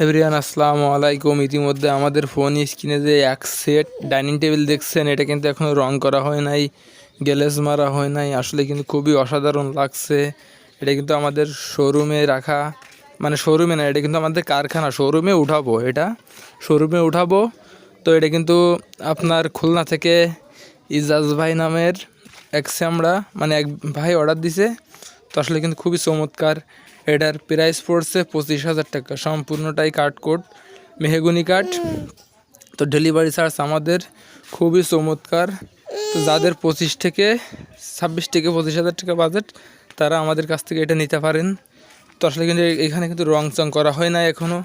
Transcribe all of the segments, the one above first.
Everyone আসসালামু আলাইকুম। ইতিমধ্যে আমাদের ফোন স্ক্রিনে যে এক সেট ডাইনিং টেবিল দেখছেন, এটা কিন্তু এখনও রং করা হয় নাই, গ্লেজ মারা হয় নাই। আসলে কিন্তু খুবই অসাধারণ লাগছে। এটা কিন্তু আমাদের শোরুমে রাখা, মানে শোরুমে না, এটা কিন্তু আমাদের কারখানা, শোরুমে উঠাবো। এটা শোরুমে উঠাবো। তো এটা কিন্তু আপনার খুলনা থেকে ইজাজ ভাই নামের এক আমরা মানে এক ভাই অর্ডার দিছে। তো আসলে কিন্তু খুবই চমৎকার। এটার প্রাইস পড়ছে 25,000 টাকা, সম্পূর্ণটাই কাঠকোট মেহগনি কাঠ। তো ডেলিভারি চার্জ আমাদের খুবই চমৎকার। তো যাদের 25 থেকে 25,000 টাকা বাজেট, তারা আমাদের কাছ থেকে এটা নিতে পারেন। তো আসলে কিন্তু এখানে কিন্তু রং চং করা হয় না এখনও,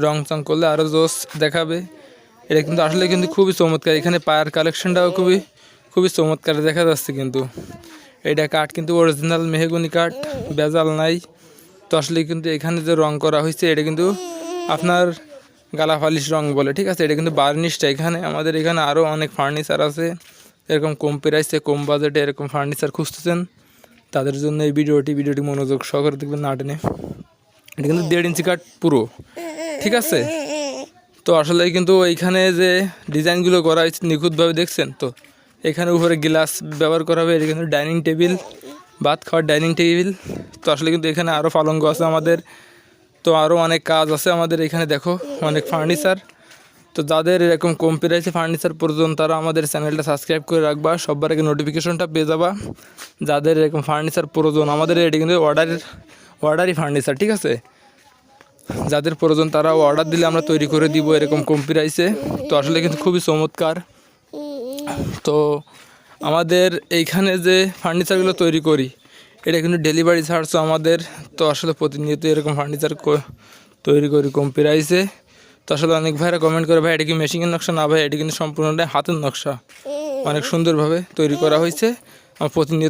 রং চং করলে আরও জোস দেখাবে। এটা কিন্তু আসলে কিন্তু খুবই চমৎকার। এখানে পায়ার কালেকশনটাও খুবই চমৎকার দেখা যাচ্ছে। কিন্তু এটা কাঠ কিন্তু অরিজিনাল মেহগনি কাঠ, বেজাল নাই। তো আসলে কিন্তু এখানে যে রং করা হয়েছে, এটা কিন্তু আপনার গালা পালিশ রং বলে, ঠিক আছে। এটা কিন্তু বার্নিশটা। আমাদের এখানে আরও অনেক ফার্নিচার আছে, এরকম কম প্রাইসে কম বাজেটে এরকম ফার্নিচার খুঁজতেছেন, তাদের জন্য এই ভিডিওটি মনোযোগ সহকারে দেখবেন, না টেনে। এটা কিন্তু 1.5 ইঞ্চি কাঠ পুরো, ঠিক আছে। তো আসলে কিন্তু এইখানে যে ডিজাইনগুলো করা হয়েছে নিখুঁতভাবে দেখছেন। তো এখানে উপরে গ্লাস ব্যবহার করা হবে। এটা কিন্তু ডাইনিং টেবিল, ভাত খাওয়ার ডাইনিং টেবিল। তো আসলে কিন্তু এখানে আরও পালঙ্ক আছে আমাদের। তো আরও অনেক কাজ আছে আমাদের এখানে, দেখো অনেক ফার্নিচার। তো যাদের এরকম কম প্রাইসে ফার্নিচার প্রয়োজন, তারা আমাদের চ্যানেলটা সাবস্ক্রাইব করে রাখবা, সবার আগে নোটিফিকেশনটা পেয়ে যাবা। যাদের এরকম ফার্নিচার প্রয়োজন, আমাদের এটা কিন্তু অর্ডারই ফার্নিচার, ঠিক আছে। যাদের প্রয়োজন তারা অর্ডার দিলে আমরা তৈরি করে দিব এরকম কম প্রাইসে। তো আসলে কিন্তু খুবই চমৎকার। তো আমাদের এইখানে যে ফার্নিচারগুলো তৈরি করি, এটা কিন্তু ডেলিভারি চার্জও আমাদের। তো আসলে প্রতিনিয়ত এরকম ফার্নিচার তৈরি করি কম প্রাইসে। তো আসলে অনেক ভাইরা কমেন্ট করে, ভাই এটা কি মেশিনের নকশা? না ভাই, এটা কিন্তু সম্পূর্ণটাই হাতের নকশা, অনেক সুন্দরভাবে তৈরি করা হয়েছে। আমার প্রতিনিয়ত